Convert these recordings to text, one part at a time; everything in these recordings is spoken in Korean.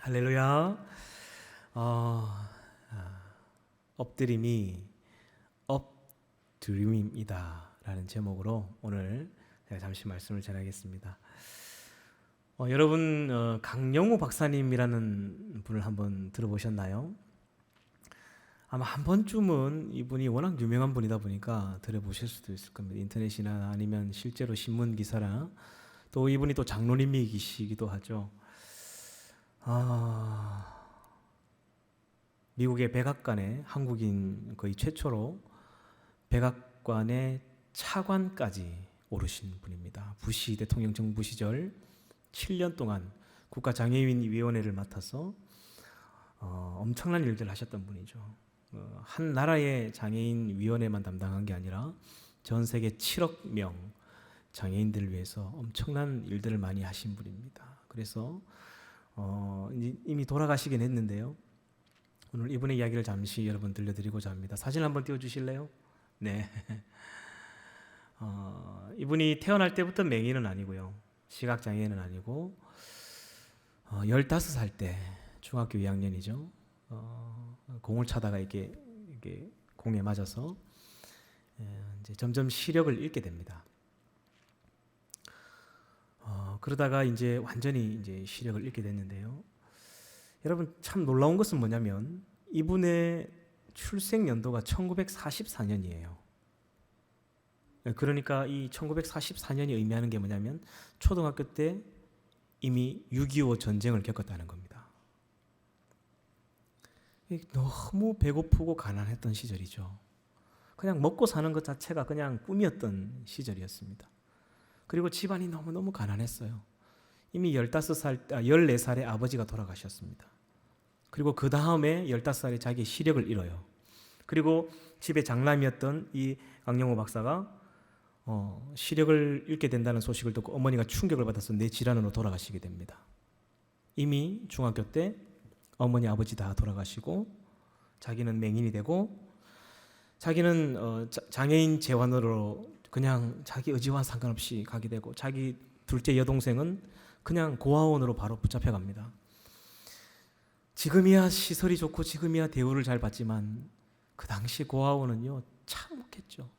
할렐루야. 엎드림이 업드림입니다 라는 제목으로 오늘 제가 잠시 말씀을 전하겠습니다. 여러분 강영우 박사님이라는 분을 한번 들어보셨나요? 아마 한 번쯤은 이분이 워낙 유명한 분이다 보니까 들어보실 수도 있을 겁니다. 인터넷이나 아니면 실제로 신문 기사나 또 이분이 또 장로님이시기도 하죠. 미국의 백악관에 한국인 거의 최초로 백악관의 차관까지 오르신 분입니다. 부시 대통령 정부 시절 7년 동안 국가장애인위원회를 맡아서 엄청난 일들을 하셨던 분이죠. 한 나라의 장애인위원회만 담당한 게 아니라 전 세계 7억 명 장애인들을 위해서 엄청난 일들을 많이 하신 분입니다. 그래서 이미 돌아가시긴 했는데요. 오늘 이분의 이야기를 잠시 여러분 들려드리고자 합니다. 사진 한번 띄워주실래요? 네. 이분이 태어날 때부터 맹인은 아니고요. 시각장애인은 아니고 15살 때 중학교 2학년이죠. 공을 차다가 이렇게 공에 맞아서 이제 점점 시력을 잃게 됩니다. 그러다가 이제 완전히 이제 시력을 잃게 됐는데요. 여러분 참 놀라운 것은 뭐냐면 이분의 출생 연도가 1944년이에요. 그러니까 이 1944년이 의미하는 게 뭐냐면 초등학교 때 이미 6.25 전쟁을 겪었다는 겁니다. 너무 배고프고 가난했던 시절이죠. 그냥 먹고 사는 것 자체가 그냥 꿈이었던 시절이었습니다. 그리고 집안이 너무너무 가난했어요. 이미 14살의 아버지가 돌아가셨습니다. 그리고 그 다음에 15살에 자기 시력을 잃어요. 그리고 집에 장남이었던 이 강영호 박사가 시력을 잃게 된다는 소식을 듣고 어머니가 충격을 받아서 뇌질환으로 돌아가시게 됩니다. 이미 중학교 때 어머니 아버지 다 돌아가시고 자기는 맹인이 되고 자기는 장애인 재환으로 그냥 자기 의지와 상관없이 가게 되고 자기 둘째 여동생은 그냥 고아원으로 바로 붙잡혀갑니다. 지금이야 시설이 좋고 지금이야 대우를 잘 받지만 그 당시 고아원은요 참혹했죠.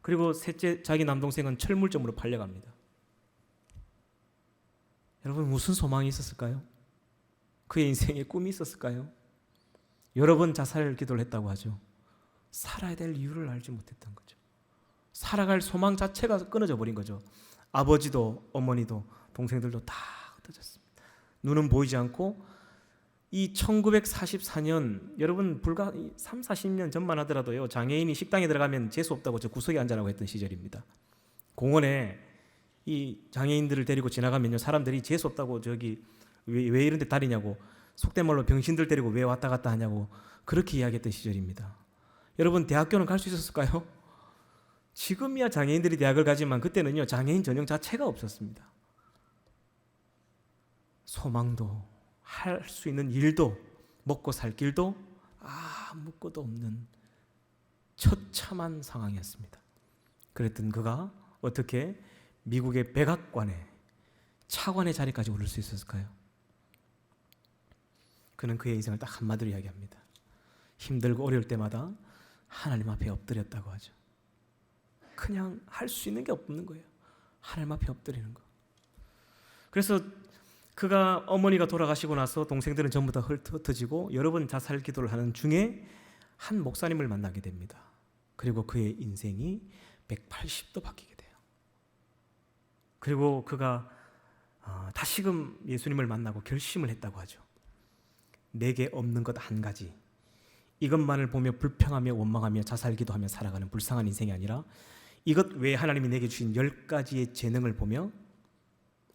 그리고 셋째 자기 남동생은 철물점으로 팔려갑니다. 여러분 무슨 소망이 있었을까요? 그의 인생에 꿈이 있었을까요? 여러 번 자살 기도를 했다고 하죠. 살아야 될 이유를 알지 못했던 거죠. 살아갈 소망 자체가 끊어져 버린 거죠. 아버지도 어머니도 동생들도 다 흩어졌습니다. 눈은 보이지 않고 이 1944년 여러분 불과 3, 40년 전만 하더라도요. 장애인이 식당에 들어가면 재수 없다고 저 구석에 앉아라고 했던 시절입니다. 공원에 이 장애인들을 데리고 지나가면요. 사람들이 재수 없다고 저기 왜 이런 데 다니냐고 속된 말로 병신들 데리고 왜 왔다 갔다 하냐고 그렇게 이야기했던 시절입니다. 여러분 대학교는 갈 수 있었을까요? 지금이야 장애인들이 대학을 가지만 그때는요 장애인 전형 자체가 없었습니다. 소망도 할 수 있는 일도 먹고 살 길도 아무것도 없는 처참한 상황이었습니다. 그랬던 그가 어떻게 미국의 백악관에 차관의 자리까지 오를 수 있었을까요? 그는 그의 인생을 딱 한마디로 이야기합니다. 힘들고 어려울 때마다 하나님 앞에 엎드렸다고 하죠. 그냥 할 수 있는 게 없는 거예요. 하나님 앞에 엎드리는 거. 그래서 그가 어머니가 돌아가시고 나서 동생들은 전부 다 흩어지고 여러 번 자살 기도를 하는 중에 한 목사님을 만나게 됩니다. 그리고 그의 인생이 180도 바뀌게 돼요. 그리고 그가 다시금 예수님을 만나고 결심을 했다고 하죠. 내게 없는 것 한 가지, 이것만을 보며 불평하며 원망하며 자살 기도하며 살아가는 불쌍한 인생이 아니라 이것 외에 하나님이 내게 주신 10가지의 재능을 보며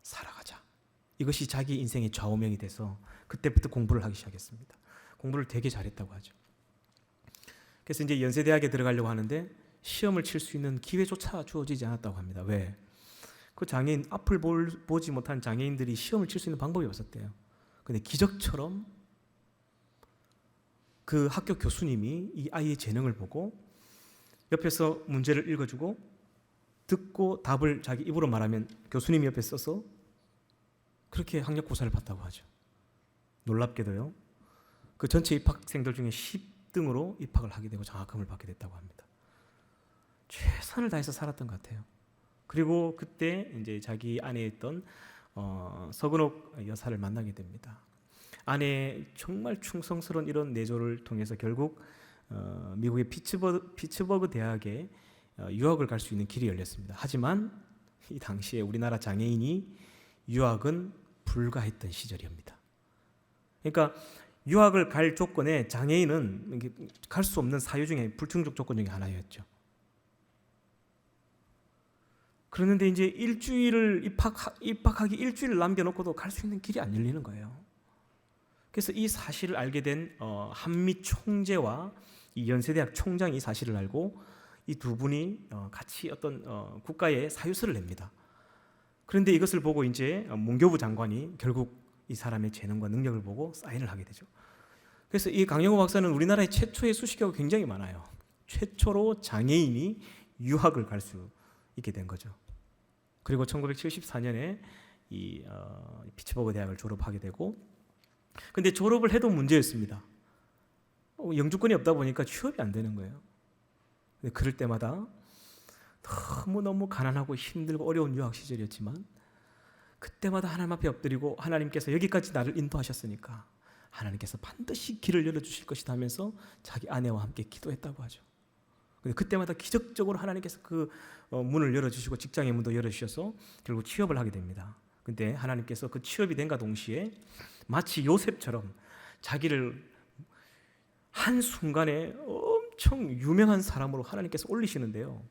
살아가자. 이것이 자기 인생의 좌우명이 돼서 그때부터 공부를 하기 시작했습니다. 공부를 되게 잘했다고 하죠. 그래서 이제 연세대학에 들어가려고 하는데 시험을 칠 수 있는 기회조차 주어지지 않았다고 합니다. 왜? 그 장애인 앞을 보지 못한 장애인들이 시험을 칠 수 있는 방법이 없었대요. 근데 기적처럼 그 학교 교수님이 이 아이의 재능을 보고 옆에서 문제를 읽어주고 듣고 답을 자기 입으로 말하면 교수님이 옆에 써서 그렇게 학력고사를 봤다고 하죠. 놀랍게도요. 그 전체 입학생들 중에 10등으로 입학을 하게 되고 장학금을 받게 됐다고 합니다. 최선을 다해서 살았던 것 같아요. 그리고 그때 이제 자기 아내에 있던 서근옥 여사를 만나게 됩니다. 아내의 정말 충성스러운 이런 내조를 통해서 결국 미국의 피츠버그 대학에 유학을 갈 수 있는 길이 열렸습니다. 하지만 이 당시에 우리나라 장애인이 유학은 불가했던 시절입니다. 그러니까 유학을 갈 조건에 장애인은 갈 수 없는 사유 중에 불충족 조건 중에 하나였죠. 그런데 이제 입학하기 일주일을 남겨놓고도 갈 수 있는 길이 안 열리는 거예요. 그래서 이 사실을 알게 된 한미 총재와 이 연세대학 총장이 이 사실을 알고 이 두 분이 같이 어떤 국가에 사유서를 냅니다. 그런데 이것을 보고 이제 문교부 장관이 결국 이 사람의 재능과 능력을 보고 사인을 하게 되죠. 그래서 이 강영호 박사는 우리나라의 최초의 수식어가 굉장히 많아요. 최초로 장애인이 유학을 갈 수 있게 된 거죠. 그리고 1974년에 이 피츠버그 대학을 졸업하게 되고, 근데 졸업을 해도 문제였습니다. 영주권이 없다 보니까 취업이 안 되는 거예요. 근데 그럴 때마다 너무 가난하고 힘들고 어려운 유학 시절이었지만 그때마다 하나님 앞에 엎드리고 하나님께서 여기까지 나를 인도하셨으니까 하나님께서 반드시 길을 열어주실 것이다 하면서 자기 아내와 함께 기도했다고 하죠. 근데 그때마다 기적적으로 하나님께서 그 문을 열어주시고 직장의 문도 열어주셔서 결국 취업을 하게 됩니다. 근데 하나님께서 그 취업이 된과 동시에 마치 요셉처럼 자기를 한순간에 엄청 유명한 사람으로 하나님께서 올리시는데요.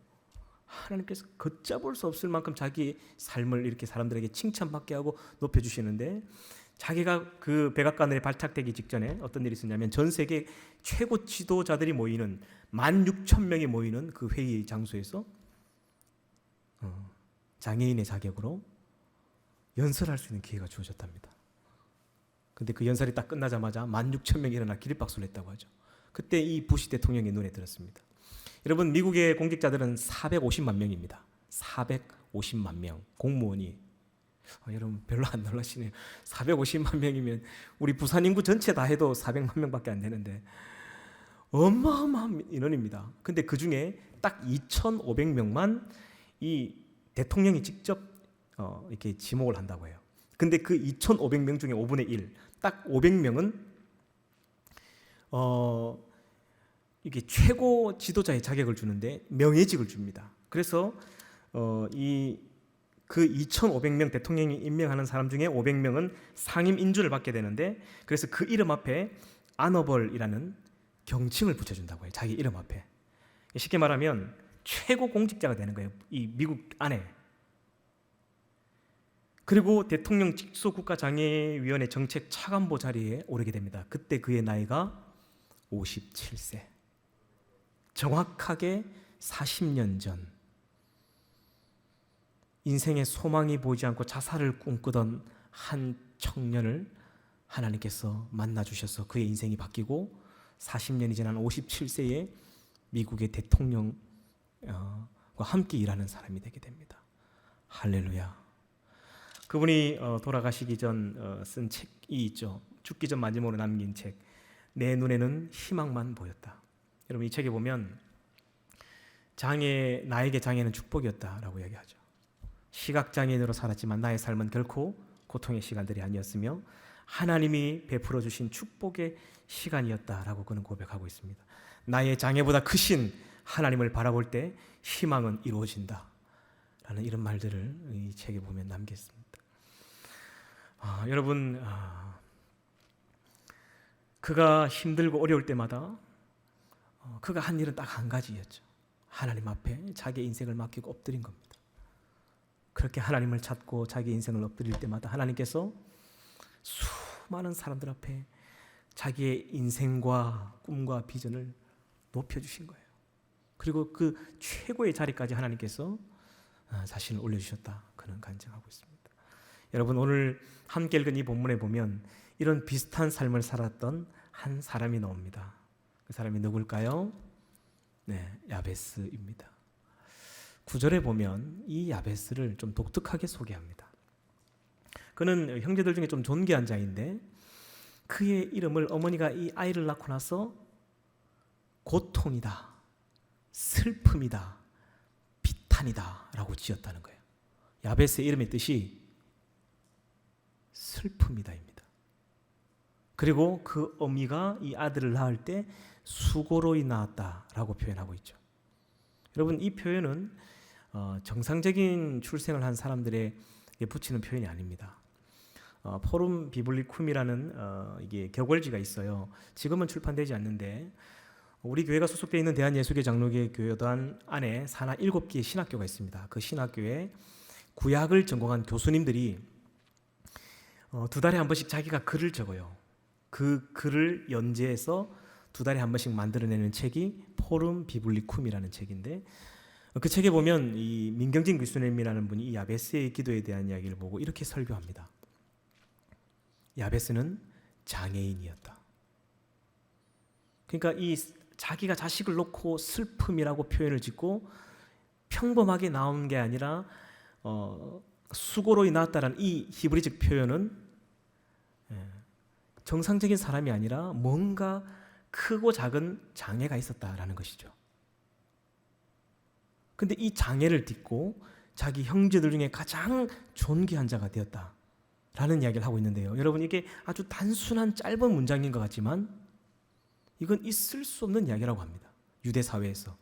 하나님께서 걷잡을 수 없을 만큼 자기 삶을 이렇게 사람들에게 칭찬받게 하고 높여주시는데, 자기가 그 백악관에 발탁되기 직전에 어떤 일이 있었냐면 전 세계 최고 지도자들이 모이는 16,000명이 모이는 그 회의 장소에서 장애인의 자격으로 연설할 수 있는 기회가 주어졌답니다. 근데 그 연설이 딱 끝나자마자 16,000명이 일어나 기립박수를 했다고 하죠. 그때 이 부시 대통령의 눈에 들었습니다. 여러분, 미국의 공직자들은 450만 명입니다. 450만 명 공무원이. 여러분 별로 안 놀라시네요. 450만 명이면 우리 부산 인구 전체 다 해도 400만 명밖에 안 되는데 어마어마한 인원입니다. 근데 그 중에 딱 2,500명만 이 대통령이 직접 이렇게 지목을 한다고 해요. 근데 그 2,500명 중에 5분의 1, 딱 500명은 이게 최고 지도자의 자격을 주는데 명예직을 줍니다. 그래서 그 2,500명 대통령이 임명하는 사람 중에 500명은 상임 인준을 받게 되는데, 그래서 그 이름 앞에 아너벌이라는 경칭을 붙여준다고 해요. 자기 이름 앞에. 쉽게 말하면 최고 공직자가 되는 거예요. 이 미국 안에. 그리고 대통령 직소국가장애위원회 정책 차관보 자리에 오르게 됩니다. 그때 그의 나이가 57세. 정확하게 40년 전 인생의 소망이 보이지 않고 자살을 꿈꾸던 한 청년을 하나님께서 만나 주셔서 그의 인생이 바뀌고 40년이 지난 57세에 미국의 대통령과 함께 일하는 사람이 되게 됩니다. 할렐루야. 그분이 돌아가시기 전 쓴 책이 있죠. 죽기 전 마지막으로 남긴 책, 내 눈에는 희망만 보였다. 여러분, 이 책에 보면 나에게 장애는 축복이었다라고 이야기하죠. 시각장애인으로 살았지만 나의 삶은 결코 고통의 시간들이 아니었으며 하나님이 베풀어 주신 축복의 시간이었다라고 그는 고백하고 있습니다. 나의 장애보다 크신 하나님을 바라볼 때 희망은 이루어진다 라는 이런 말들을 이 책에 보면 남겼습니다. 여러분, 그가 힘들고 어려울 때마다 그가 한 일은 딱 한 가지였죠. 하나님 앞에 자기 인생을 맡기고 엎드린 겁니다. 그렇게 하나님을 찾고 자기 인생을 엎드릴 때마다 하나님께서 수많은 사람들 앞에 자기의 인생과 꿈과 비전을 높여주신 거예요. 그리고 그 최고의 자리까지 하나님께서 자신을 올려주셨다, 그는 간증하고 있습니다. 여러분, 오늘 함께 읽은 이 본문에 보면 이런 비슷한 삶을 살았던 한 사람이 나옵니다. 그 사람이 누굴까요? 네, 야베스입니다. 9절에 보면 이 야베스를 좀 독특하게 소개합니다. 그는 형제들 중에 좀 존귀한 자인데 그 그의 이름을 어머니가 이 아이를 낳고 나서 고통이다, 슬픔이다, 비탄이다 라고 지었다는 거예요. 야베스의 이름의 뜻이 슬픔이다입니다. 그리고 그 어미가 이 아들을 낳을 때 수고로이 낳았다라고 표현하고 있죠. 여러분, 이 표현은 정상적인 출생을 한 사람들에게 붙이는 표현이 아닙니다. 포rum 비블리쿰이라는 이게 격월지가 있어요. 지금은 출판되지 않는데 우리 교회가 소속되어 있는 대한예수교 장로교회 교회단 안에 산하 7개의 신학교가 있습니다. 그 신학교에 구약을 전공한 교수님들이 2달에 한 번씩 자기가 글을 적어요. 그 글을 연재해서 2달에 한 번씩 만들어내는 책이 포rum 비블리쿰이라는 책인데, 그 책에 보면 이 민경진 교수님이라는 분이 이 야베스의 기도에 대한 이야기를 보고 이렇게 설교합니다. 야베스는 장애인이었다. 그러니까 이 자기가 자식을 놓고 슬픔이라고 표현을 짓고 평범하게 나온 게 아니라 수고로 낳았다라는 이 히브리적 표현은 정상적인 사람이 아니라 뭔가 크고 작은 장애가 있었다라는 것이죠. 근데 이 장애를 딛고 자기 형제들 중에 가장 존귀한 자가 되었다라는 이야기를 하고 있는데요. 여러분, 이게 아주 단순한 짧은 문장인 것 같지만 이건 있을 수 없는 이야기라고 합니다. 유대 사회에서.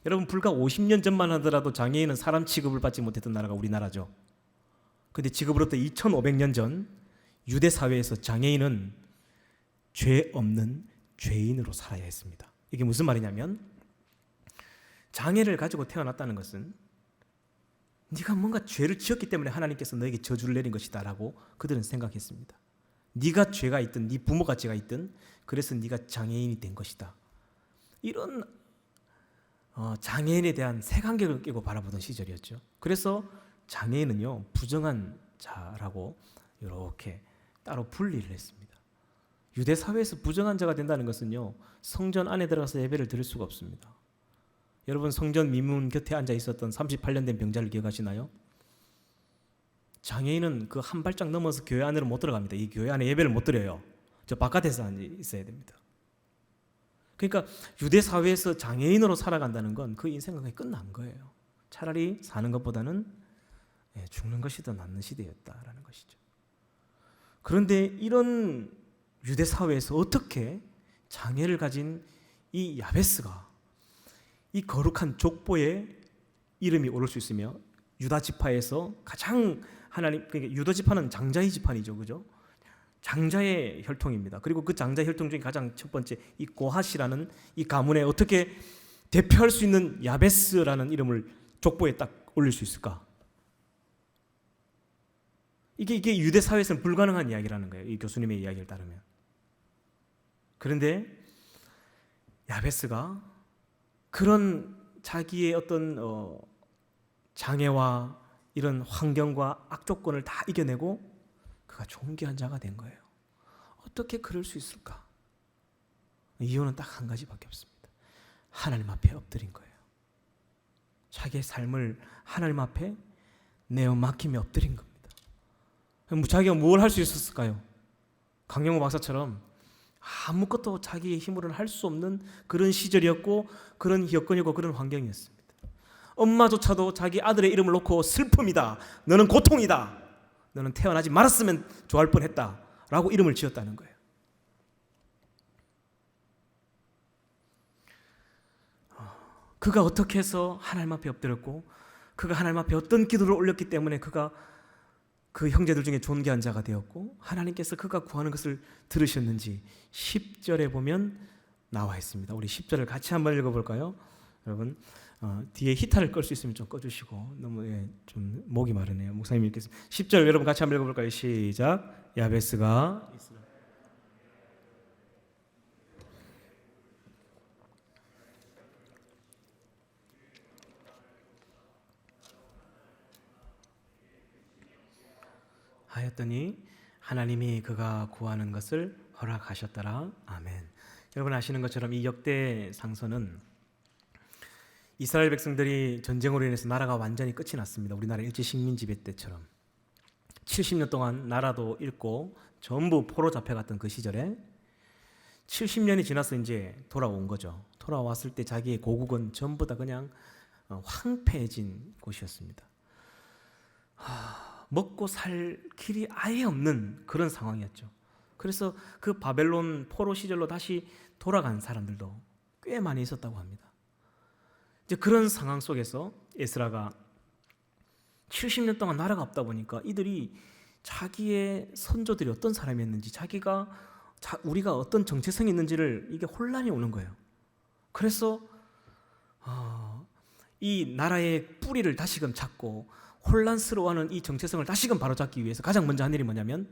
여러분, 불과 50년 전만 하더라도 장애인은 사람 취급을 받지 못했던 나라가 우리나라죠. 근데 지금으로부터 2500년 전 유대 사회에서 장애인은 죄 없는 죄인으로 살아야 했습니다. 이게 무슨 말이냐면, 장애를 가지고 태어났다는 것은 네가 뭔가 죄를 지었기 때문에 하나님께서 너에게 저주를 내린 것이다 라고 그들은 생각했습니다. 네가 죄가 있든 네 부모가 죄가 있든 그래서 네가 장애인이 된 것이다. 이런 장애인에 대한 색안경을 끼고 바라보던 시절이었죠. 그래서 장애인은요, 부정한 자라고 이렇게 따로 분리를 했습니다. 유대 사회에서 부정한 자가 된다는 것은요, 성전 안에 들어가서 예배를 드릴 수가 없습니다. 여러분, 성전 미문 곁에 앉아 있었던 38년 된 병자를 기억하시나요? 장애인은 그 한 발짝 넘어서 교회 안으로 못 들어갑니다. 이 교회 안에 예배를 못 드려요. 저 바깥에서 앉아 있어야 됩니다. 그러니까 유대 사회에서 장애인으로 살아간다는 건 그 인생은 거의 끝난 거예요. 차라리 사는 것보다는 죽는 것이 더 낫는 시대였다라는 것이죠. 그런데 이런 유대 사회에서 어떻게 장애를 가진 이 야베스가 이 거룩한 족보에 이름이 오를 수 있으며, 유다 지파에서 가장 하나님, 그러니까 유다 지파는 장자의 지파이죠, 그죠? 장자의 혈통입니다. 그리고 그 장자 혈통 중에 가장 첫 번째 이 고핫이라는 이 가문에 어떻게 대표할 수 있는 야베스라는 이름을 족보에 딱 올릴 수 있을까? 이게 유대 사회에서는 불가능한 이야기라는 거예요. 이 교수님의 이야기를 따르면. 그런데 야베스가 그런 자기의 어떤 장애와 이런 환경과 악조건을 다 이겨내고 그가 존귀한 자가 된 거예요. 어떻게 그럴 수 있을까? 이유는 딱 한 가지밖에 없습니다. 하나님 앞에 엎드린 거예요. 자기의 삶을 하나님 앞에 내어 맡기며 엎드린 겁니다. 자기가 뭘 할 수 있었을까요? 강영호 박사처럼 아무것도 자기의 힘으로는 할 수 없는 그런 시절이었고, 그런 여건이고 그런 환경이었습니다. 엄마조차도 자기 아들의 이름을 놓고 슬픔이다, 너는 고통이다, 너는 태어나지 말았으면 좋아할 뻔했다 라고 이름을 지었다는 거예요. 그가 어떻게 해서 하나님 앞에 엎드렸고, 그가 하나님 앞에 어떤 기도를 올렸기 때문에 그가 그 형제들 중에 존귀한 자가 되었고, 하나님께서 그가 구하는 것을 들으셨는지 10절에 보면 나와 있습니다. 우리 10절을 같이 한번 읽어볼까요? 여러분, 뒤에 히타를 끌 수 있으면 좀 꺼주시고, 너무 좀 목이 마르네요. 목사님 읽겠습니다. 10절 여러분 같이 한번 읽어볼까요? 시작. 야베스가 하였더니 하나님이 그가 구하는 것을 허락하셨더라. 아멘. 여러분 아시는 것처럼 이 역대 상서는 이스라엘 백성들이 전쟁으로 인해서 나라가 완전히 끝이 났습니다. 우리나라 일제 식민 지배 때처럼 70년 동안 나라도 잃고 전부 포로 잡혀갔던 그 시절에 70년이 지나서 이제 돌아온 거죠. 돌아왔을 때 자기의 고국은 전부 다 그냥 황폐해진 곳이었습니다. 먹고 살 길이 아예 없는 그런 상황이었죠. 그래서 그 바벨론 포로 시절로 다시 돌아간 사람들도 꽤 많이 있었다고 합니다. 이제 그런 상황 속에서 에스라가 70년 동안 나라가 없다 보니까 이들이 자기의 선조들이 어떤 사람이었는지, 우리가 어떤 정체성이 있는지를 이게 혼란이 오는 거예요. 그래서 이 나라의 뿌리를 다시금 찾고 혼란스러워하는 이 정체성을 다시금 바로잡기 위해서 가장 먼저 한 일이 뭐냐면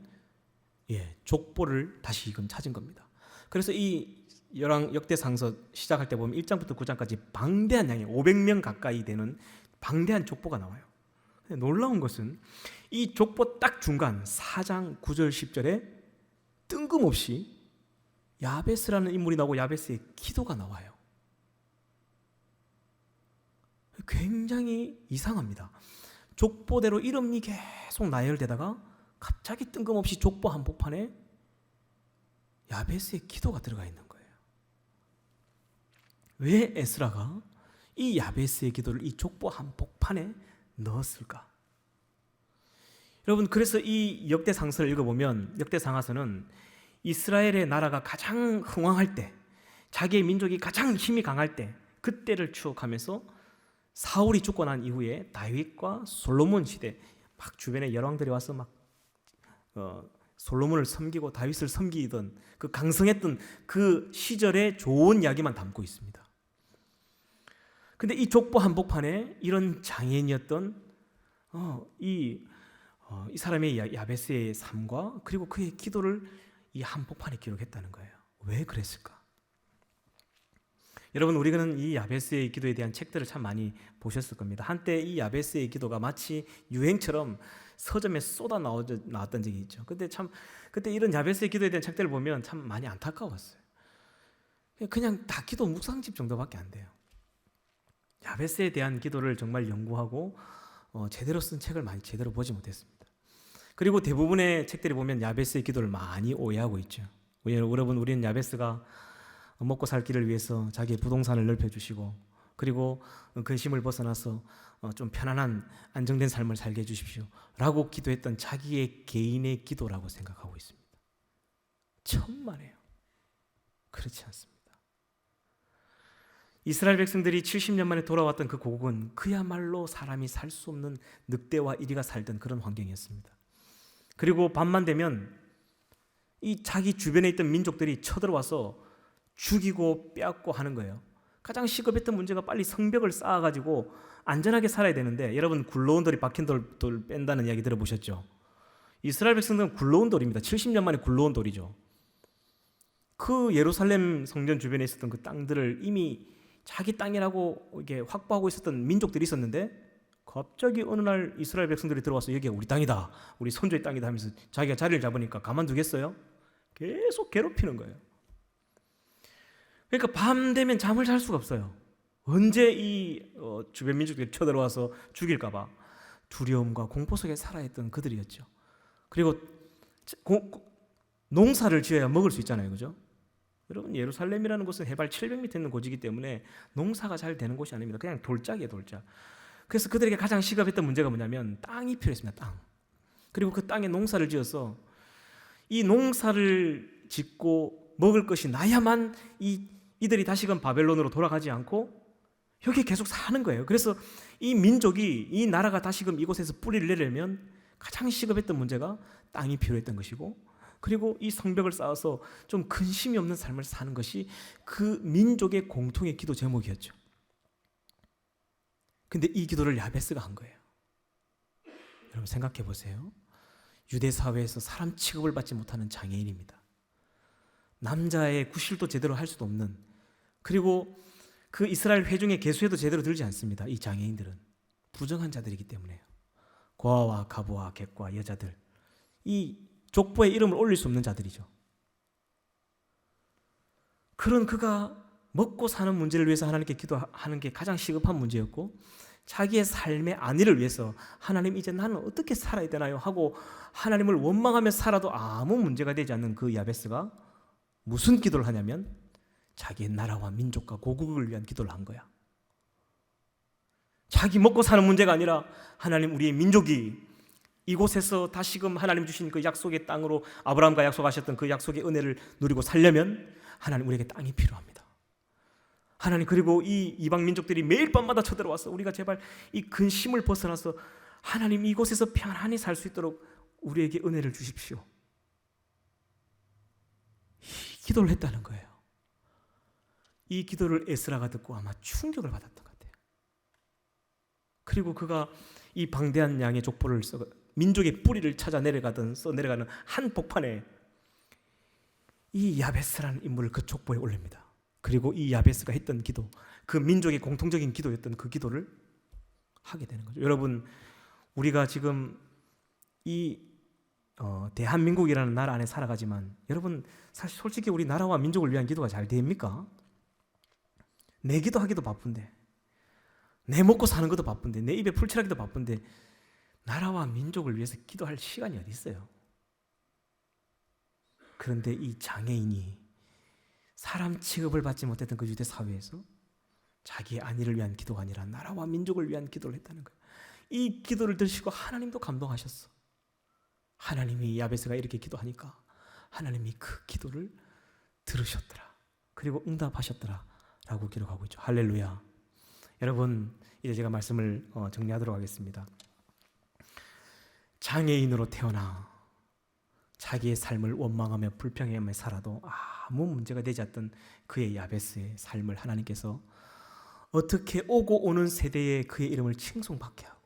족보를 다시금 찾은 겁니다. 그래서 이 역대상서 시작할 때 보면 1장부터 9장까지 방대한 양이 500명 가까이 되는 방대한 족보가 나와요. 놀라운 것은 이 족보 딱 중간 4장 9절 10절에 뜬금없이 야베스라는 인물이 나오고 야베스의 기도가 나와요. 굉장히 이상합니다. 족보대로 이름이 계속 나열되다가 갑자기 뜬금없이 족보 한복판에 야베스의 기도가 들어가 있는 거예요. 왜 에스라가 이 야베스의 기도를 이 족보 한복판에 넣었을까? 여러분, 그래서 이 역대상서를 읽어보면 역대상하서는 이스라엘의 나라가 가장 흥왕할 때, 자기의 민족이 가장 힘이 강할 때, 그때를 추억하면서 사울이 죽고 난 이후에 다윗과 솔로몬 시대, 막 주변에 열왕들이 와서 막 솔로몬을 섬기고 다윗을 섬기던 그 강성했던 그 시절의 좋은 이야기만 담고 있습니다. 근데 이 족보 한복판에 이런 장애인이었던 이 사람의 야베스의 삶과 그리고 그의 기도를 이 한복판에 기록했다는 거예요. 왜 그랬을까? 여러분, 우리는 이 야베스의 기도에 대한 책들을 참 많이 보셨을 겁니다. 한때 이 야베스의 기도가 마치 유행처럼 서점에 쏟아 나왔던 적이 있죠. 그때 이런 야베스의 기도에 대한 책들을 보면 참 많이 안타까웠어요. 그냥 다 기도 묵상집 정도밖에 안 돼요. 야베스에 대한 기도를 정말 연구하고 제대로 쓴 책을 많이 제대로 보지 못했습니다. 그리고 대부분의 책들이 보면 야베스의 기도를 많이 오해하고 있죠. 여러분, 우리는 야베스가 먹고 살 길을 위해서 자기의 부동산을 넓혀주시고, 그리고 근심을 벗어나서 좀 편안한 안정된 삶을 살게 해주십시오 라고 기도했던 자기의 개인의 기도라고 생각하고 있습니다. 천만에요. 그렇지 않습니다. 이스라엘 백성들이 70년 만에 돌아왔던 그 고국은 그야말로 사람이 살 수 없는 늑대와 이리가 살던 그런 환경이었습니다. 그리고 밤만 되면 이 자기 주변에 있던 민족들이 쳐들어와서 죽이고 빼앗고 하는 거예요. 가장 시급했던 문제가 빨리 성벽을 쌓아가지고 안전하게 살아야 되는데, 여러분 굴러온 돌이 박힌 돌 뺀다는 이야기 들어보셨죠? 이스라엘 백성들은 굴러온 돌입니다. 70년 만에 굴러온 돌이죠. 그 예루살렘 성전 주변에 있었던 그 땅들을 이미 자기 땅이라고 이게 확보하고 있었던 민족들이 있었는데, 갑자기 어느 날 이스라엘 백성들이 들어와서 여기가 우리 땅이다, 우리 선조의 땅이다 하면서 자기가 자리를 잡으니까 가만두겠어요? 계속 괴롭히는 거예요. 그러니까 밤 되면 잠을 잘 수가 없어요. 언제 이 주변 민족들이 쳐들어와서 죽일까 봐 두려움과 공포 속에 살아있던 그들이었죠. 그리고 농사를 지어야 먹을 수 있잖아요, 그죠? 여러분, 예루살렘이라는 곳은 해발 700m 있는 곳이기 때문에 농사가 잘 되는 곳이 아닙니다. 그냥 돌짝이에요, 돌짝. 그래서 그들에게 가장 시급했던 문제가 뭐냐면 땅이 필요했습니다, 땅. 그리고 그 땅에 농사를 지어서 이 농사를 짓고 먹을 것이 나야만 이들이 다시금 바벨론으로 돌아가지 않고 여기에 계속 사는 거예요. 그래서 이 민족이, 이 나라가 다시금 이곳에서 뿌리를 내려면 가장 시급했던 문제가 땅이 필요했던 것이고, 그리고 이 성벽을 쌓아서 좀 근심이 없는 삶을 사는 것이 그 민족의 공통의 기도 제목이었죠. 근데 이 기도를 야베스가 한 거예요. 여러분 생각해 보세요. 유대 사회에서 사람 취급을 받지 못하는 장애인입니다. 남자의 구실도 제대로 할 수도 없는, 그리고 그 이스라엘 회중의 계수에도 제대로 들지 않습니다. 이 장애인들은 부정한 자들이기 때문에요. 고아와 가부와 객과 여자들, 이 족보에 이름을 올릴 수 없는 자들이죠. 그런 그가 먹고 사는 문제를 위해서 하나님께 기도하는 게 가장 시급한 문제였고, 자기의 삶의 안위를 위해서 하나님 이제 나는 어떻게 살아야 되나요? 하고 하나님을 원망하며 살아도 아무 문제가 되지 않는 그 야베스가 무슨 기도를 하냐면 자기의 나라와 민족과 고국을 위한 기도를 한 거야. 자기 먹고 사는 문제가 아니라 하나님 우리의 민족이 이곳에서 다시금 하나님 주신 그 약속의 땅으로 아브라함과 약속하셨던 그 약속의 은혜를 누리고 살려면 하나님 우리에게 땅이 필요합니다. 하나님 그리고 이 이방 민족들이 매일 밤마다 쳐들어와서 우리가 제발 이 근심을 벗어나서 하나님 이곳에서 편안히 살 수 있도록 우리에게 은혜를 주십시오. 이 기도를 했다는 거예요. 이 기도를 에스라가 듣고 아마 충격을 받았던 것 같아요. 그리고 그가 이 방대한 양의 족보를 써 민족의 뿌리를 찾아 내려가는 한 복판에 이 야베스라는 인물을 그 족보에 올립니다. 그리고 이 야베스가 했던 기도, 그 민족의 공통적인 기도였던 그 기도를 하게 되는 거죠. 여러분, 우리가 지금 이 대한민국이라는 나라 안에 살아가지만 여러분 사실 솔직히 우리 나라와 민족을 위한 기도가 잘 됩니까? 내 기도하기도 바쁜데, 내 먹고 사는 것도 바쁜데, 내 입에 풀칠하기도 바쁜데 나라와 민족을 위해서 기도할 시간이 어디 있어요? 그런데 이 장애인이 사람 취급을 받지 못했던 그 유대 사회에서 자기의 안위를 위한 기도가 아니라 나라와 민족을 위한 기도를 했다는 거예요. 이 기도를 들으시고 하나님도 감동하셨어. 하나님이 야베스가 이렇게 기도하니까 하나님이 그 기도를 들으셨더라. 그리고 응답하셨더라 라고 기록하고 있죠. 할렐루야. 여러분, 이제 제가 말씀을 정리하도록 하겠습니다. 장애인으로 태어나 자기의 삶을 원망하며 불평하며 살아도 아무 문제가 되지 않던 그의 야베스의 삶을 하나님께서 어떻게 오고 오는 세대에 그의 이름을 칭송받게 하고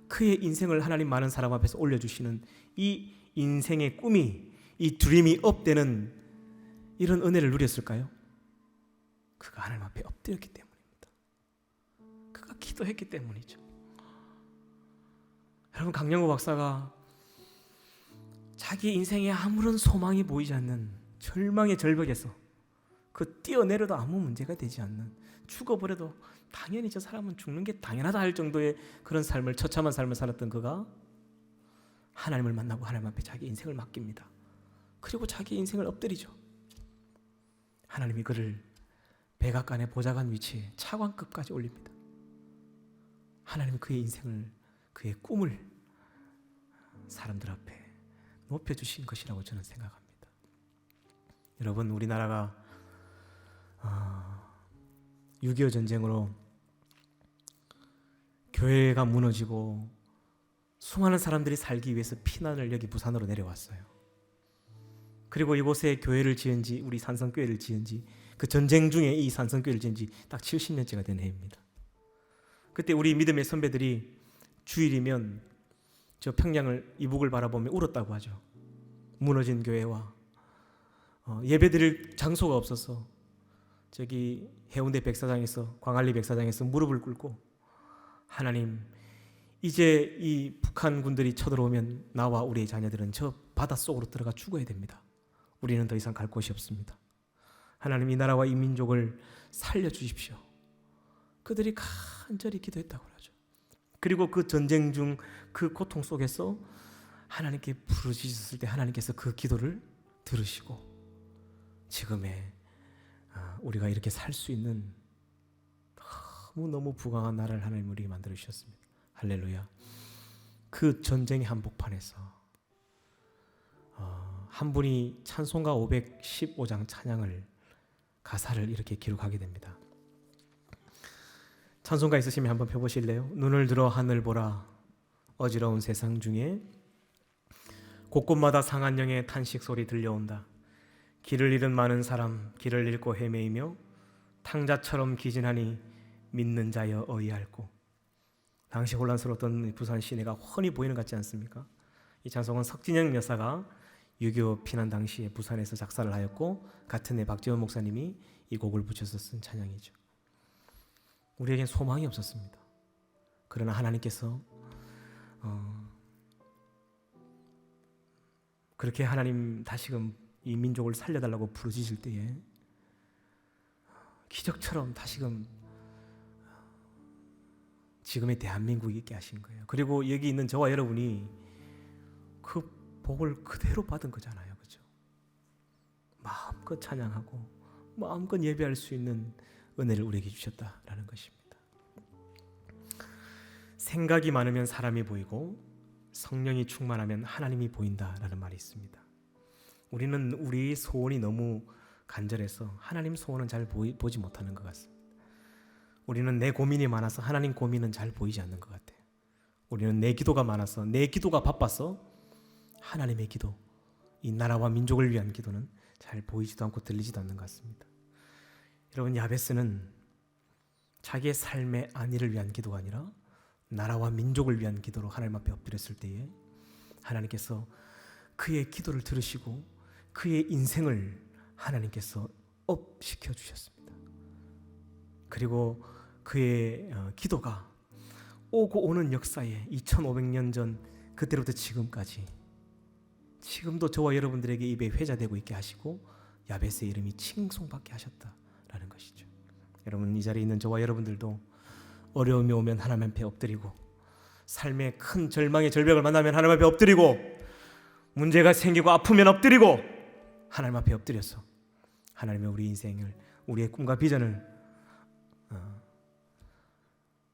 그의 인생을 하나님 많은 사람 앞에서 올려주시는 이 인생의 꿈이, 이 드림이 업되는 이런 은혜를 누렸을까요? 그가 하나님 앞에 엎드렸기 때문입니다. 그가 기도했기 때문이죠. 여러분, 강영호 박사가 자기 인생에 아무런 소망이 보이지 않는 절망의 절벽에서 그 뛰어내려도 아무 문제가 되지 않는, 죽어버려도 당연히 저 사람은 죽는 게 당연하다 할 정도의 그런 삶을, 처참한 삶을 살았던 그가 하나님을 만나고 하나님 앞에 자기 인생을 맡깁니다. 그리고 자기 인생을 엎드리죠. 하나님이 그를 백악관의 보좌관 위치에 차관급까지 올립니다. 하나님이 그의 인생을, 그의 꿈을 사람들 앞에 높여주신 것이라고 저는 생각합니다. 여러분, 우리나라가 6.25 전쟁으로 교회가 무너지고 수많은 사람들이 살기 위해서 피난을 여기 부산으로 내려왔어요. 그리고 이곳에 교회를 지은 지, 우리 산성교회를 지은 지, 그 전쟁 중에 이 산성교회를 지은 지 딱 70년째가 된 해입니다. 그때 우리 믿음의 선배들이 주일이면 저 평양을, 이북을 바라보며 울었다고 하죠. 무너진 교회와 예배드릴 장소가 없어서 저기 해운대 백사장에서, 광안리 백사장에서 무릎을 꿇고 하나님, 이제 이 북한 군들이 쳐들어오면 나와 우리의 자녀들은 저 바닷속으로 들어가 죽어야 됩니다. 우리는 더 이상 갈 곳이 없습니다. 하나님, 이 나라와 이 민족을 살려주십시오. 그들이 간절히 기도했다고 하죠. 그리고 그 전쟁 중 그 고통 속에서 하나님께 부르짖었을 때 하나님께서 그 기도를 들으시고 지금의 우리가 이렇게 살 수 있는 너무 부강한 나라를 하나님 우리에게 만들어 주셨습니다. 할렐루야. 그 전쟁의 한복판에서 한 분이 찬송가 515장 찬양을, 가사를 이렇게 기록하게 됩니다. 찬송가 있으시면 한번 펴보실래요? 눈을 들어 하늘 보라, 어지러운 세상 중에 곳곳마다 상한 영의 탄식 소리 들려온다. 길을 잃은 많은 사람, 길을 잃고 헤매이며 탕자처럼 기진하니 믿는 자여 어이할꼬. 당시 혼란스러웠던 부산 시내가 훤히 보이는 것 같지 않습니까? 이 찬송은 석진영 여사가 6.25 피난 당시에 부산에서 작사를 하였고 같은 해 박재원 목사님이 이 곡을 붙여서 쓴 찬양이죠. 우리에겐 소망이 없었습니다. 그러나 하나님께서 그렇게 하나님 다시금 이 민족을 살려달라고 부르짖을 때에 기적처럼 다시금 지금의 대한민국이 있게 하신 거예요. 그리고 여기 있는 저와 여러분이 그 복을 그대로 받은 거잖아요. 그죠? 마음껏 찬양하고 마음껏 예배할 수 있는 은혜를 우리에게 주셨다라는 것입니다. 생각이 많으면 사람이 보이고 성령이 충만하면 하나님이 보인다라는 말이 있습니다. 우리는 우리 소원이 너무 간절해서 하나님 소원은 잘 보지 못하는 것 같습니다. 우리는 내 고민이 많아서 하나님 고민은 잘 보이지 않는 것 같아요. 우리는 내 기도가 많아서, 내 기도가 바빠서 하나님의 기도, 이 나라와 민족을 위한 기도는 잘 보이지도 않고 들리지도 않는 것 같습니다. 여러분, 야베스는 자기의 삶의 안위를 위한 기도가 아니라 나라와 민족을 위한 기도로 하나님 앞에 엎드렸을 때에 하나님께서 그의 기도를 들으시고 그의 인생을 하나님께서 업시켜 주셨습니다. 그리고 그의 기도가 오고 오는 역사에 2500년 전 그때부터 지금까지 지금도 저와 여러분들에게 입에 회자되고 있게 하시고 야베스의 이름이 칭송받게 하셨다라는 것이죠. 여러분, 이 자리에 있는 저와 여러분들도 어려움이 오면 하나님 앞에 엎드리고, 삶의 큰 절망의 절벽을 만나면 하나님 앞에 엎드리고, 문제가 생기고 아프면 엎드리고, 하나님 앞에 엎드려서 하나님의 우리 인생을, 우리의 꿈과 비전을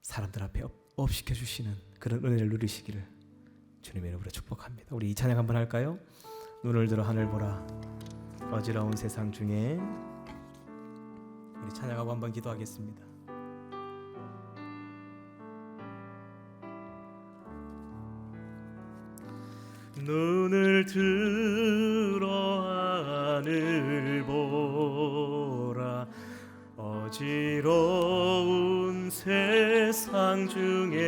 사람들 앞에 업시켜 주시는 그런 은혜를 누리시기를 주님의 이름으로 축복합니다. 우리 이 찬양 한번 할까요? 눈을 들어 하늘 보라, 어지러운 세상 중에. 우리 찬양하고 한번 기도하겠습니다. 눈을 들어 하늘 보라, 어지러운 세상 중에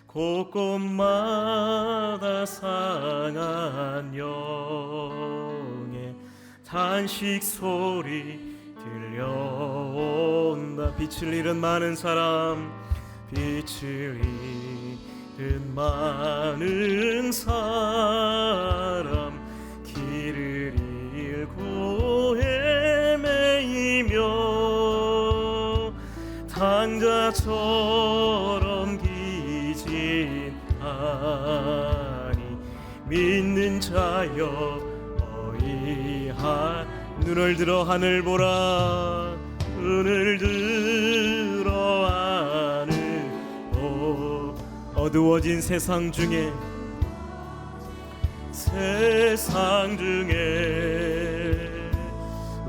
곳곳마다 상한 영의 탄식 소리 들려온다. 빛을 잃은 많은 사람, 빛을 잃은 많은 사람, 길을 잃고 헤매이며 당자처럼 기진하니 믿는 자여 어이하. 눈을 들어 하늘 보라, 눈을 들어 하늘 보. 어두워진 세상 중에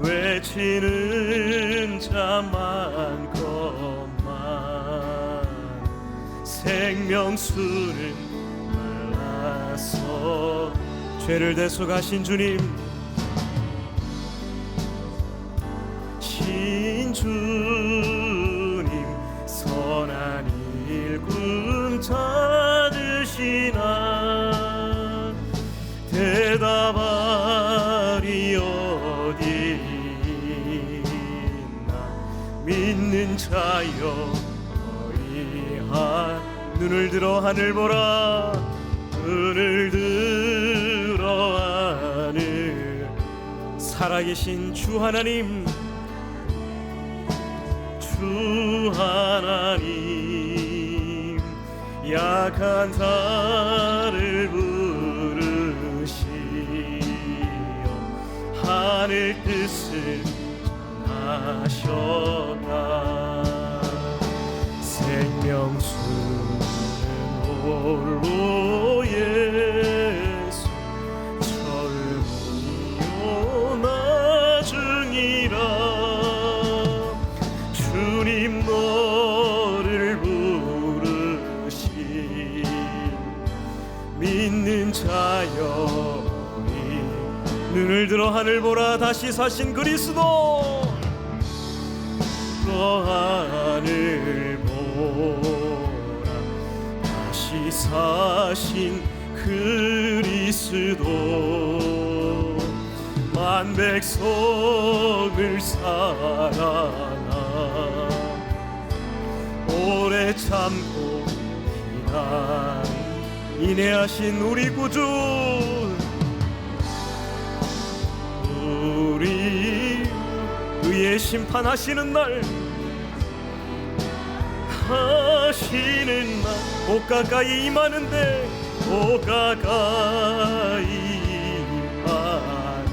외치는 자 많건만 생명수는 말라서 죄를 대속하신 주님, 신주님 선한 일꾼 찾으시나 대답하리 어디 있나 믿는 자여 어이하. 눈을 들어 하늘 보라, 눈을 들어 하늘. 살아계신 주 하나님, 주 하나님, 약한 자를 부르시어 하늘 뜻을 전하셨다. 생명수는 홀로 예수, 젊은이요 나중이라. 주님 너를 부르신 믿는 자여 눈을 들어 하늘 보라. 다시 사신 그리스도, 하늘 보라. 다시 사신 그리스도, 만 백성을 사랑하 오래 참고 기다린 인내하신 우리 구주, 우리 의의 심판하시는 날 하시는 나 오 가까이 임하는데 오 가까이 임하는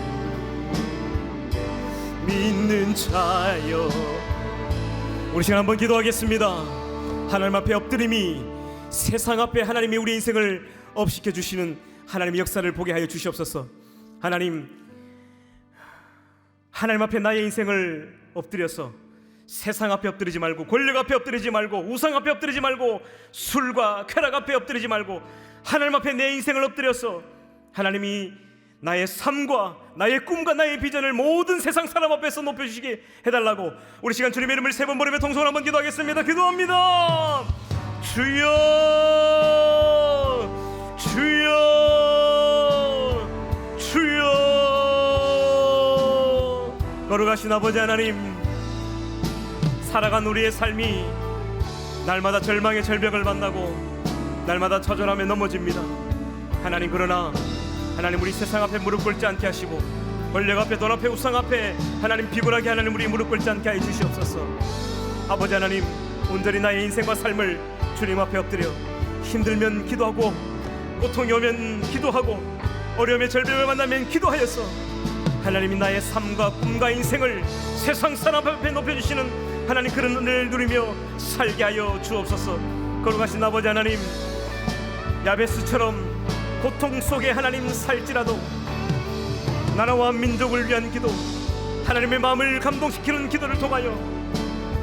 믿는 자여. 우리 시간 한번 기도하겠습니다. 하나님 앞에 엎드림이 세상 앞에 하나님이 우리 인생을 업시켜 주시는 하나님의 역사를 보게 하여 주시옵소서. 하나님 앞에 나의 인생을 엎드려서 세상 앞에 엎드리지 말고, 권력 앞에 엎드리지 말고, 우상 앞에 엎드리지 말고, 술과 쾌락 앞에 엎드리지 말고 하나님 앞에 내 인생을 엎드려서 하나님이 나의 삶과 나의 꿈과 나의 비전을 모든 세상 사람 앞에서 높여주시게 해달라고 우리 시간 주님의 이름을 세 번 부르며 통성을 한번 기도하겠습니다. 기도합니다. 주여 주여 주여. 거룩하신 아버지 하나님, 살아간 우리의 삶이 날마다 절망의 절벽을 만나고 날마다 처절함에 넘어집니다. 하나님, 그러나 하나님 우리 세상 앞에 무릎 꿇지 않게 하시고 권력 앞에, 돈 앞에, 우상 앞에 하나님 비굴하게 하나님 우리 무릎 꿇지 않게 하여 주시옵소서. 아버지 하나님, 온전히 나의 인생과 삶을 주님 앞에 엎드려 힘들면 기도하고, 고통이 오면 기도하고, 어려움의 절벽을 만나면 기도하여서 하나님이 나의 삶과 꿈과 인생을 세상 사람 앞에 높여주시는 하나님 그런 은혜를 누리며 살게 하여 주옵소서. 거룩하신 아버지 하나님, 야베스처럼 고통 속에 하나님 살지라도 나라와 민족을 위한 기도, 하나님의 마음을 감동시키는 기도를 통하여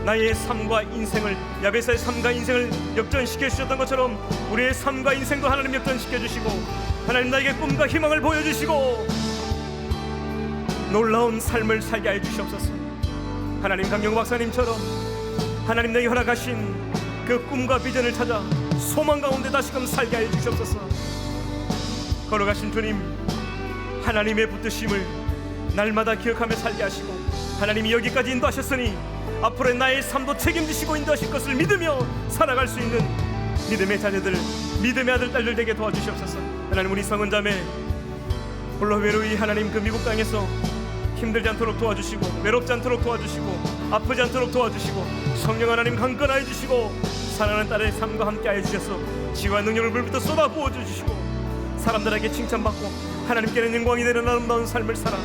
나의 삶과 인생을, 야베스의 삶과 인생을 역전시켜 주셨던 것처럼 우리의 삶과 인생도 하나님 역전시켜 주시고 하나님 나에게 꿈과 희망을 보여주시고 놀라운 삶을 살게 하여 주시옵소서. 하나님, 강경호 박사님처럼 하나님 내게 허락하신 그 꿈과 비전을 찾아 소망 가운데 다시금 살게 하여 주시옵소서. 거룩하신 주님, 하나님의 붙드심을 날마다 기억하며 살게 하시고 하나님이 여기까지 인도하셨으니 앞으로의 나의 삶도 책임지시고 인도하실 것을 믿으며 살아갈 수 있는 믿음의 자녀들, 믿음의 아들 딸들 되게 도와주시옵소서. 하나님, 우리 성은자매 홀로 외로이 하나님 그 미국 땅에서 힘들지 않도록 도와주시고, 외롭지 않도록 도와주시고, 아프지 않도록 도와주시고, 성령 하나님 강건하여 주시고, 사랑하는 딸의 삶과 함께 하여 주셔서 지혜와 능력을 불부터 쏟아 부어 주시고 사람들에게 칭찬받고 하나님께는 영광이 되는 아름다운 삶을 살아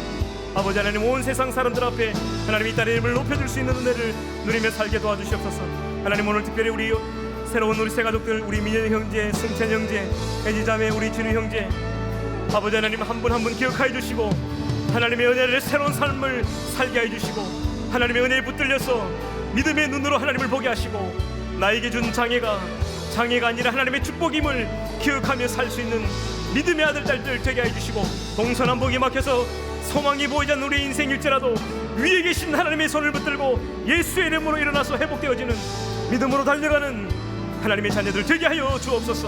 아버지 하나님 온 세상 사람들 앞에 하나님 이 딸의 이름을 높여줄 수 있는 은혜를 누리며 살게 도와주시옵소서. 하나님, 오늘 특별히 우리 새로운 우리 세 가족들, 우리 민현 형제, 승찬 형제, 혜지자매, 우리 진우 형제, 아버지 하나님 한 분 한 분 기억하여 주시고 하나님의 은혜를 새로운 삶을 살게 해주시고 하나님의 은혜에 붙들려서 믿음의 눈으로 하나님을 보게 하시고 나에게 준 장애가 아니라 하나님의 축복임을 기억하며 살 수 있는 믿음의 아들 딸들 되게 해주시고 동서남북이 막혀서 소망이 보이지 않는 우리 인생일지라도 위에 계신 하나님의 손을 붙들고 예수의 이름으로 일어나서 회복되어지는 믿음으로 달려가는 하나님의 자녀들 되게 하여 주옵소서.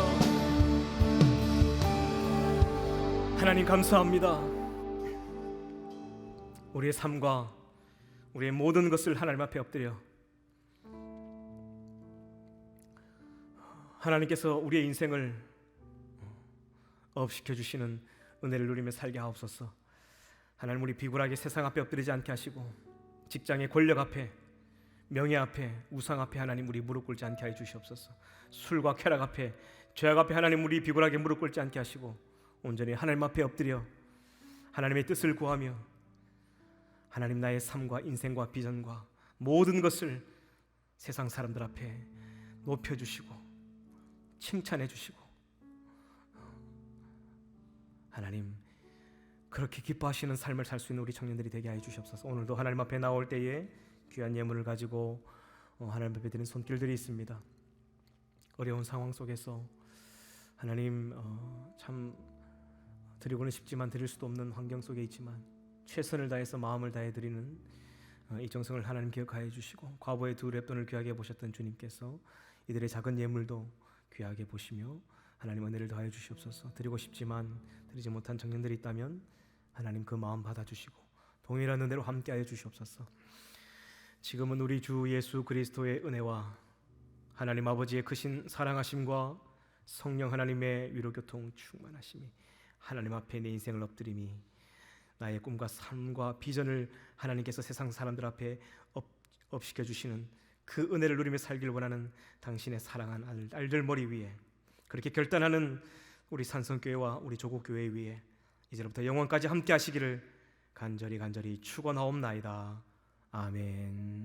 하나님 감사합니다. 우리의 삶과 우리의 모든 것을 하나님 앞에 엎드려 하나님께서 우리의 인생을 업시켜 주시는 은혜를 누리며 살게 하옵소서. 하나님, 우리 비굴하게 세상 앞에 엎드리지 않게 하시고 직장의 권력 앞에, 명예 앞에, 우상 앞에 하나님 우리 무릎 꿇지 않게 하여 주시옵소서. 술과 쾌락 앞에, 죄악 앞에 하나님 우리 비굴하게 무릎 꿇지 않게 하시고 온전히 하나님 앞에 엎드려 하나님의 뜻을 구하며 하나님 나의 삶과 인생과 비전과 모든 것을 세상 사람들 앞에 높여주시고 칭찬해 주시고 하나님 그렇게 기뻐하시는 삶을 살 수 있는 우리 청년들이 되게 하여 주시옵소서. 오늘도 하나님 앞에 나올 때에 귀한 예물을 가지고 하나님 앞에 드리는 손길들이 있습니다. 어려운 상황 속에서 하나님 참 드리고는 싶지만 드릴 수도 없는 환경 속에 있지만 최선을 다해서 마음을 다해 드리는 이 정성을 하나님 기억하여 주시고 과부의 두 랩돈을 귀하게 보셨던 주님께서 이들의 작은 예물도 귀하게 보시며 하나님 은혜를 더하여 주시옵소서. 드리고 싶지만 드리지 못한 청년들이 있다면 하나님 그 마음 받아주시고 동일한 은혜로 함께하여 주시옵소서. 지금은 우리 주 예수 그리스도의 은혜와 하나님 아버지의 크신 사랑하심과 성령 하나님의 위로교통 충만하심이 하나님 앞에 내 인생을 엎드림이 나의 꿈과 삶과 비전을 하나님께서 세상 사람들 앞에 업시켜 주시는 그 은혜를 누리며 살기를 원하는 당신의 사랑하는 아들들 머리 위에, 그렇게 결단하는 우리 산성교회와 우리 조국교회 위에 이제부터 영원까지 함께 하시기를 간절히 축원하옵나이다. 아멘.